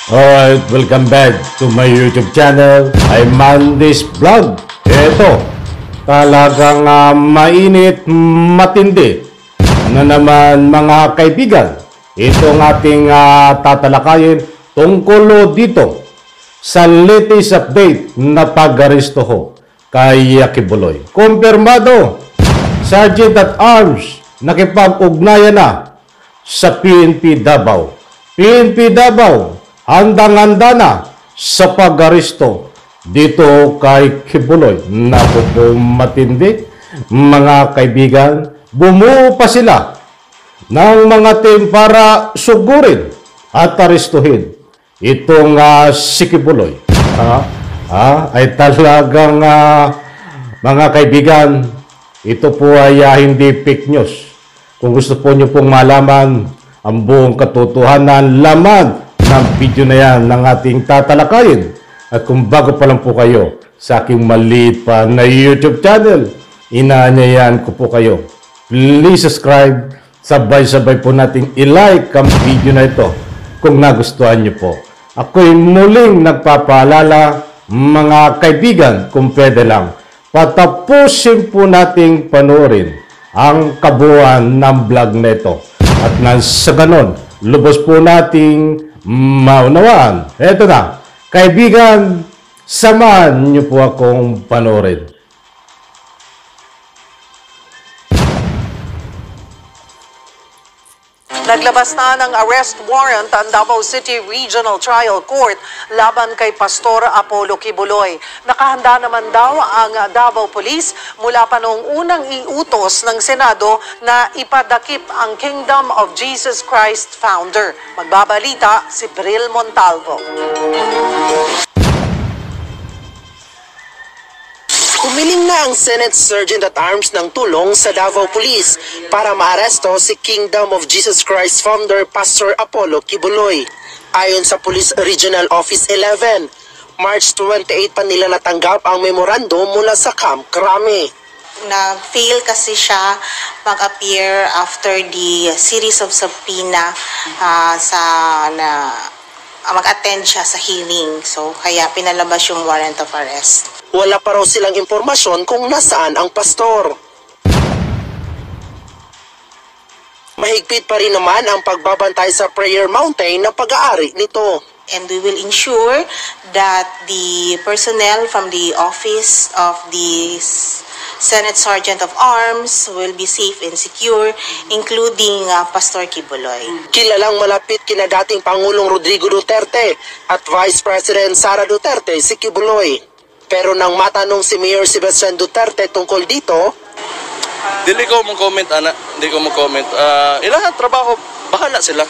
Alright, welcome back to my YouTube channel. I'm Mandy's Vlog. Ito, talagang mainit, matindi na naman mga kaibigan. Ito ang ating tatalakayin tungkol dito sa latest update na pag-aresto ho kay Kibuloy. Kumpirmado, Sergeant at Arms nakipag-ugnayan na sa PNP Davao. PNP Davao handang-handa na sa pag-aresto dito kay Kibuloy. Naku po, matindi mga kaibigan. Bumuo pa sila ng mga team para sugurin at arestuhin itong si Kibuloy. Ay talagang mga kaibigan, ito po ay hindi fake news. Kung gusto po nyo pong malaman ang buong katotohanan, laman ng video na yan ng ating tatalakayin. At kung bago pa lang po kayo sa aking maliit pa na YouTube channel, inaanyayahan ko po kayo. Please subscribe. Sabay-sabay po nating i-like ang video na ito kung nagustuhan nyo po. Ako'y muling nagpapaalala mga kaibigan, kung pwede lang, patapusin po nating panoorin ang kabuuan ng vlog na ito. At sa ganon, lubos po nating maunawaan. Eto na, kaibigan, samahan niyo po akong panoorin. Naglabas na ng arrest warrant ang Davao City Regional Trial Court laban kay Pastor Apollo Kibuloy. Nakahanda naman daw ang Davao Police mula pa noong unang iutos ng Senado na ipadakip ang Kingdom of Jesus Christ founder. Magbabalita si Bril Montalvo. Humiling na ang Senate Sergeant at Arms ng tulong sa Davao Police para maaresto si Kingdom of Jesus Christ founder Pastor Apollo Kibuloy. Ayon sa Police Regional Office 11, March 28 pa nila natanggap ang memorandum mula sa Camp Crame. Na-fail kasi siya mag-appear after the series of subpoena mag-attend siya sa hearing. So, kaya pinalabas yung warrant of arrest. Wala pa raw silang impormasyon kung nasaan ang pastor. Mahigpit pa rin naman ang pagbabantay sa Prayer Mountain na pag-aari nito. And we will ensure that the personnel from the office of the Senate Sergeant of Arms will be safe and secure, including Pastor Kibuloy. Kilalang malapit kina dating Pangulong Rodrigo Duterte at Vice President Sara Duterte si Kibuloy. Pero nang matanong si Mayor Sebastian Duterte tungkol dito, dili ko mag-comment, ana. Hindi ko mag-comment. Ilang trabaho, bahala sila.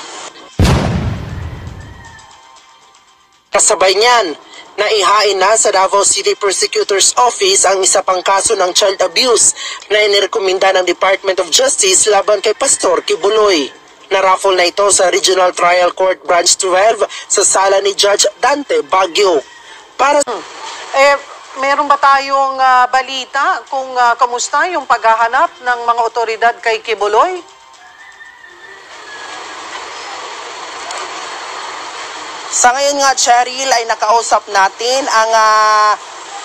Kasabay niyan, naihain na sa Davao City Prosecutor's Office ang isa pang kaso ng child abuse na inirekomenda ng Department of Justice laban kay Pastor Kibuloy. Naraffle na ito sa Regional Trial Court Branch 12 sa sala ni Judge Dante Baguio. Para Meron ba tayong balita kung kamusta yung paghahanap ng mga otoridad kay Kibuloy? Sa ngayon nga, Cheryl, ay nakausap natin ang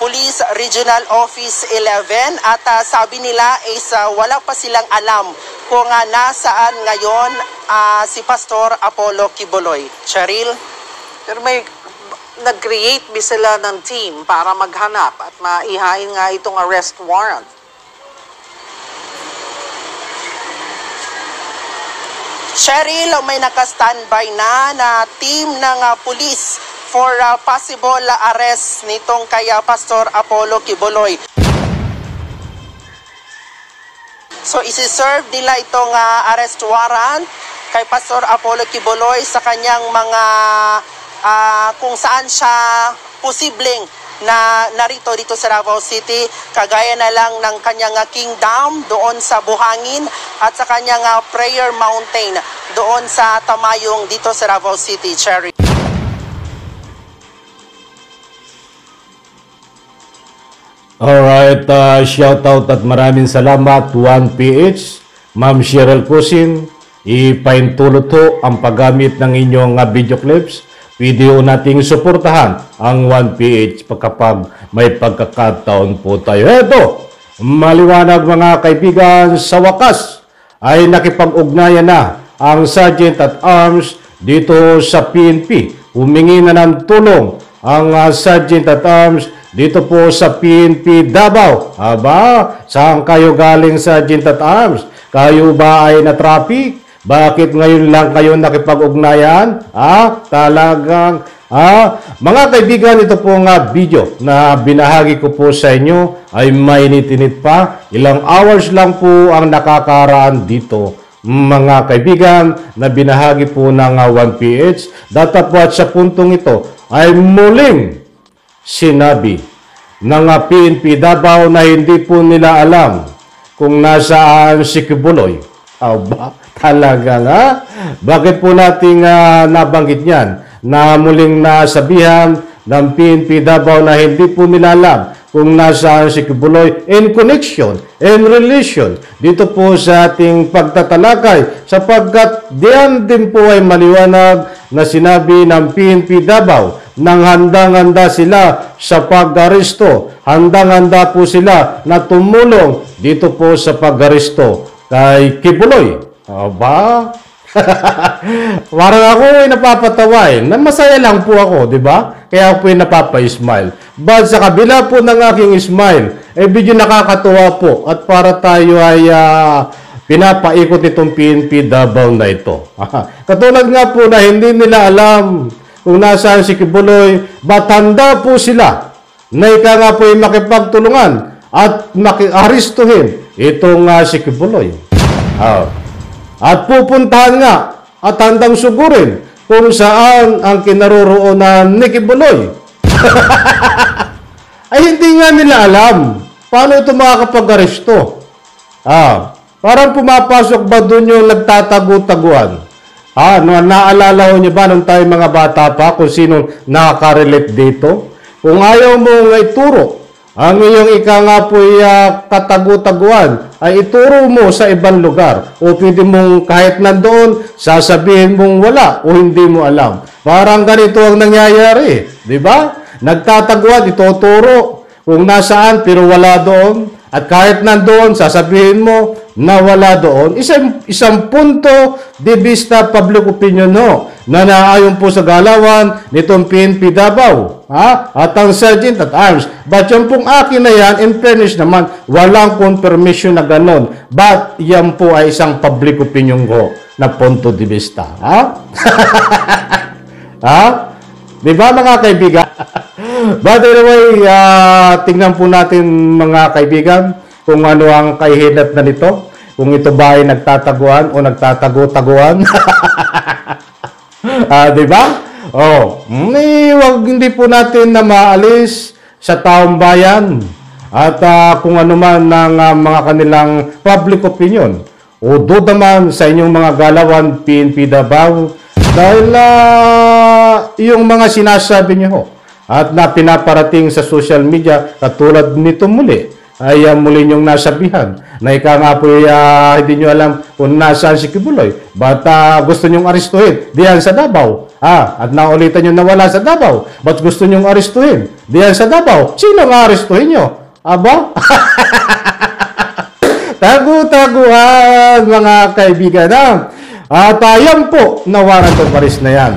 Police Regional Office 11 at sabi nila is wala pa silang alam kung nasaan ngayon si Pastor Apollo Kibuloy. Cheryl? Pero nag-create ba sila ng team para maghanap at maihain nga itong arrest warrant? Cheryl, may naka-standby na team ng police for possible arrest nitong kay Pastor Apollo Kibuloy. So isi-serve nila itong arrest warrant kay Pastor Apollo Kibuloy sa kanyang mga kung saan siya posibleng na narito dito sa Davao City, kagaya na lang ng kanyang kingdom doon sa Buhangin at sa kanyang Prayer Mountain doon sa Tamayong dito sa Davao City, Cherry. Alright, shout out at maraming salamat 1PH, Ma'am Cheryl Cousin. Ipaintulot ho ang paggamit ng inyong video clips pwede ho nating suportahan ang 1PH kapag may pagkakataon po tayo. Eto, maliwanag mga kaibigan, sa wakas ay nakipag-ugnayan na ang Sergeant at Arms dito sa PNP. Humingi na ng tulong ang Sergeant at Arms dito po sa PNP Davao. Aba, saan kayo galing, Sergeant at Arms? Kayo ba ay na-traffic? Bakit ngayon lang kayo nakipag-ugnayan? Talagang, mga kaibigan, ito po nga video na binahagi ko po sa inyo ay mainit-init pa. Ilang hours lang po ang nakakaraan dito, mga kaibigan, na binahagi po ng 1PH. Datapwat sa puntong ito ay muling sinabi ng PNP Davao na hindi po nila alam kung nasaan si Kibuloy. Talaga nga? Bakit po nating nabanggit yan? Na muling nasabihan ng PNP Davao na hindi po nila alam kung nasaan si Kibuloy in connection, in relation dito po sa ating pagtatalakay, sapagkat diyan din po ay maliwanag na sinabi ng PNP Davao nang handang-handa sila sa pag-aresto. Handang-handa po sila na tumulong dito po sa pag-aresto kay Kibuloy. Aba? Parang ako ay napapatawa na masaya lang po ako, di ba? Kaya ako po ay napapa-smile. But sa kabila po ng aking smile, medyo nakakatuwa po at para tayo ay pinapaikot itong PNP Davao na ito. Katulad nga po na hindi nila alam kung nasaan si Kibuloy, ba't handa po sila na ika nga po ay makipagtulungan at makiaristuhin itong si Kibuloy. At pupuntahan nga at handang sugurin kung saan ang kinaroroonan ni Kibuloy. Ay hindi nga nila alam paano ito makakapag-aresto. Parang pumapasok ba doon yung nagtatago-taguan? Naalala niyo ba nung tayo mga bata pa kung sino nakaka-relate dito? Kung ayaw mo ituro ang iyong ika nga po'y katago-taguan, ay ituro mo sa ibang lugar. O pwede mong kahit nandoon, sasabihin mong wala o hindi mo alam. Parang ganito ang nangyayari. Di ba? Nagtataguan, ituturo kung nasaan pero wala doon. At kahit nandoon, sasabihin mo na wala doon. Isang punto de vista public opinion na naayon po sa galawan nitong PNP Davao. At ang Sergeant at Arms. But yung pong akin na yan, in fairness naman, walang confirmation na ganon. But yan po ay isang public opinion ko na punto de vista. Diba mga kaibigan? But anyway, tingnan po natin mga kaibigan kung ano ang kahihinat na nito. Kung ito ba ay nagtataguan o nagtatago-taguan. Diba? Hindi po natin na maalis sa taong bayan at kung ano man ng mga kanilang public opinion o duda man sa inyong mga galawan PNP Davao dahil yung mga sinasabi niyo at na pinaparating sa social media katulad nito muli ay muli niyong nasabihan na ika nga po hindi nyo alam kung nasaan si Kibuloy but gusto nyong aristuhin diyan sa Davao at naulitan nyo na wala sa Davao but gusto nyong aristuhin diyan sa Davao. Sino nga aristuhin nyo? Aba? Tagu-taguan mga kaibigan at yan po na warrant of arrest na yan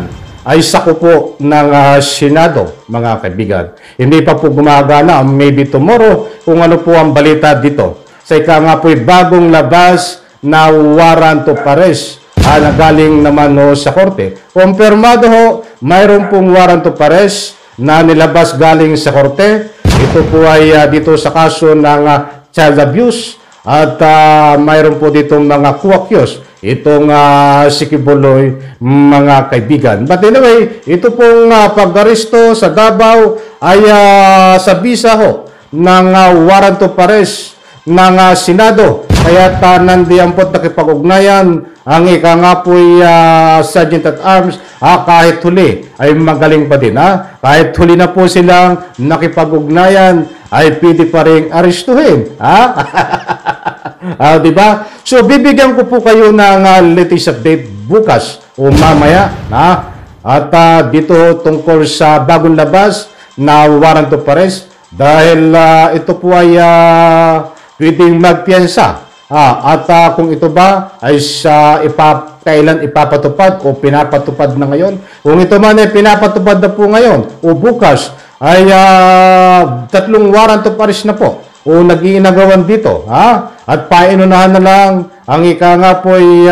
ay sako po ng Senado, mga kaibigan. Hindi pa po gumagana, maybe tomorrow, kung ano po ang balita dito. Sa ika nga po bagong labas na warrant of arrest na galing naman sa korte. Kumpirmado mayroon pong warrant of arrest na nilabas galing sa korte. Ito po ay dito sa kaso ng child abuse at mayroon po dito mga kuwakyos. Itong si Kibuloy, mga kaibigan. But anyway, ito pong pag-aresto sa Davao ay sa bisa ng warrant of arrest ng Senado. Kaya nandiyan po nakipag-ugnayan ang ika nga po'y Sergeant at Arms kahit huli ay magaling pa din. Kahit huli na po silang nakipag-ugnayan ay pwede pa rin arestuhin. Diba? So, bibigyan ko po kayo ng latest update bukas o mamaya At dito tungkol sa bagong labas na warrant of arrest dahil ito po ay pwedeng magpiyansa. Kung ito ba ay kailan ipapatupad o pinapatupad na ngayon. Kung ito man ay pinapatupad na po ngayon o bukas ay 3 warrant of arrest na po o nag-iinagawan dito. At painunahan na lang ang ika nga po ay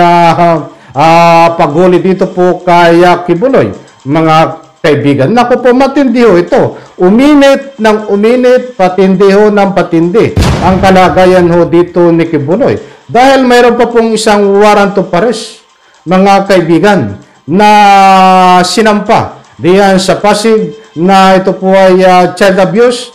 paghuli dito po kay Kibuloy. Mga kaibigan, naku po, matindi ho ito. Uminit ng uminit, patindi ho ng patindi ang kalagayan ho dito ni Kibuloy. Dahil mayroon pa pong isang warrant of arrest, mga kaibigan, na sinampa diyan sa Pasig na ito po ay child abuse,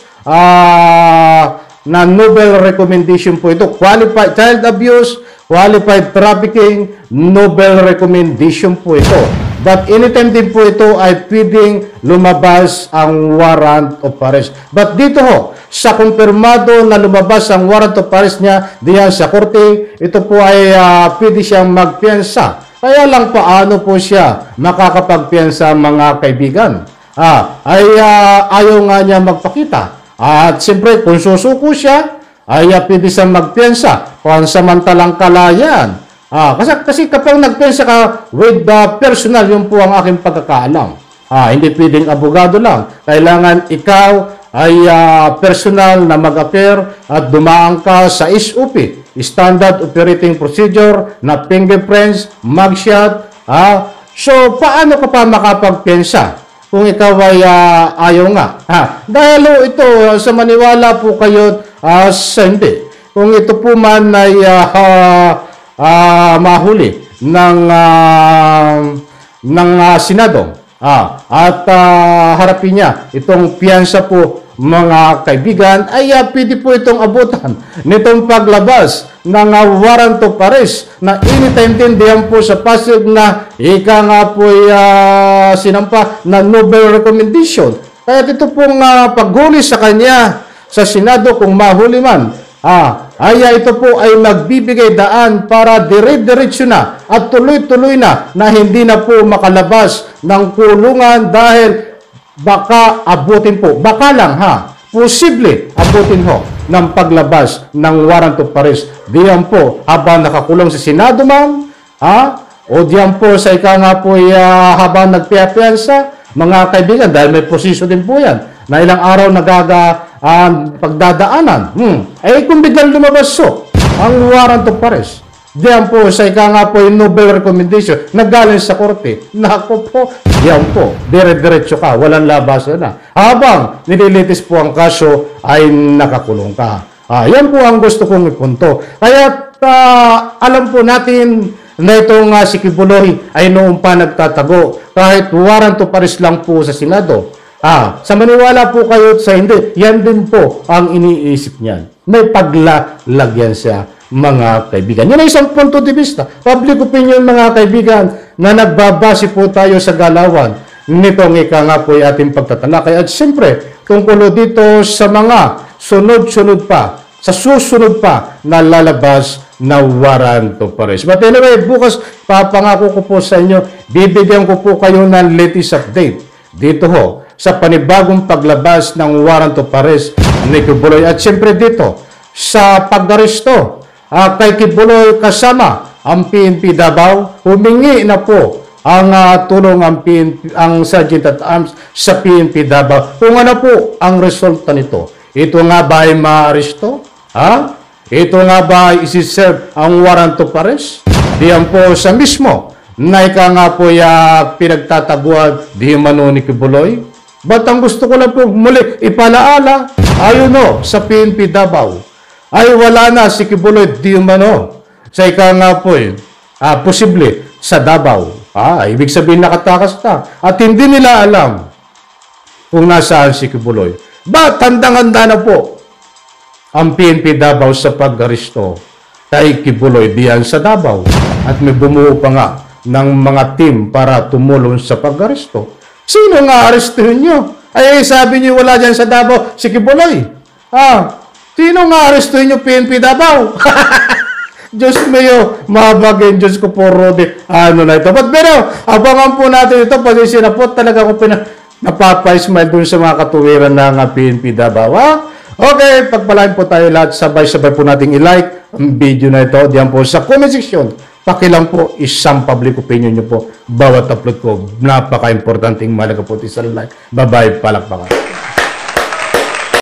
na Nobel recommendation po ito. Qualified child abuse, qualified trafficking, Nobel recommendation po ito. But anytime din po ito ay pwedeng lumabas ang warrant of arrest. But dito ho, sa kumpirmado na lumabas ang warrant of arrest niya diyan sa korte, ito po ay pwede siyang magpiyansa. Kaya lang paano po siya makakapagpiyansa, mga kaibigan? Ayaw nga niya magpakita. At siyempre, kung susuko siya, ay pwede siyang magpiyansa. Pansamantalang kalayan. Kasi kapag nagpensa ka with the personal, yun po ang aking pagkakaalam. Hindi pwedeng abogado lang. Kailangan ikaw ay personal na mag-appear at dumaan ka sa SOP, Standard Operating Procedure, na fingerprints, mugshot. So, paano ka pa makapagpensa kung ikaw ay ayaw nga? Dahil ito, sa maniwala po kayo sa hindi. Kung ito po man ay mahuli ng Senado at harapin niya itong piyansa po, mga kaibigan, ay pwede po itong abutan nitong paglabas ng warrant of arrest na anytime din diyan po sa Pasig na ika nga po sinampa na Nobel recommendation. Kaya ito pong paghuli sa kanya sa Senado, kung mahuli man, ito po ay magbibigay daan para dire-diretso na at tuloy-tuloy na hindi na po makalabas ng kulungan dahil baka abutin po. Baka lang posible abutin ho ng paglabas ng warrant of arrest. Diyan po habang nakakulong sa Senado man, o diyan po sa ika nga po habang nagpiyapiyansa, mga kaibigan, dahil may proseso din po yan na ilang araw pagdadaanan. Kung biglang lumabas ang warrant of arrest, diyan po sa ika nga po yung Nobel recommendation na galing sa korte, naku po, diyan po, dire-diretso ka, walang labasan na. Habang nililitis po ang kaso, ay nakakulong ka. Yan po ang gusto kong ipunto. Kaya alam po natin na itong si Kibuloy ay noong pa nagtatago, kahit warrant of arrest lang po sa Senado. Sa maniwala po kayo sa hindi, yan din po ang iniisip niyan. May paglalagyan siya, mga kaibigan. Yan ay isang punto de vista. Public opinion, mga kaibigan, na nagbabase po tayo sa galawan nitong ika nga po ay ating pagtatalakay. At siyempre, tungkol dito sa mga sunod-sunod pa, sa susunod pa na lalabas na warrant of arrest. But anyway, bukas papangako ko po sa inyo, bibigyan ko po kayo ng latest update dito ho sa panibagong paglabas ng warrant of arrest ni Kibuloy. At siyempre dito, sa pag-aresto kay Kibuloy kasama ang PNP Davao, humingi na po ang tulong ang Sergeant at Arms sa PNP Davao. Kung ano po ang resulta nito, ito nga ba ay ma-aresto? Ito nga ba ay isi-serve ang warrant of arrest? Diyan po sa mismo na ika nga po pinagtataguan di mano ni Kibuloy. But ang gusto ko lang po muli ipalaala, ayun sa PNP Davao, ay wala na si Kibuloy di mano sa ika nga po posible sa Davao. Ibig sabihin nakatakas na. At hindi nila alam kung nasaan si Kibuloy. But handang-handa na po ang PNP Davao sa pag-aresto kay Kibuloy diyan sa Davao. At may bumuo pa nga ng mga team para tumulong sa pag-aresto. Sino nga arestuhin nyo? Ay, sabi nyo wala dyan sa Davao si Kibuloy. Sino nga arestuhin nyo PNP Davao? Diyos mio, mabagin, Diyos ko po, Rodi. Ano na ito. But pero, abangan po natin ito. Pasensya na po. Talaga ko napapa-smile dun sa mga katuwiran ng PNP Davao. Okay, pagpalain po tayo lahat. Sabay-sabay po nating i-like ang video na ito. Diyan po sa comment section. Pakilang po isang public opinion nyo po. Bawat upload ko. Napaka-importanting mahalaga po. Isang like. Bye-bye. Palakpakan.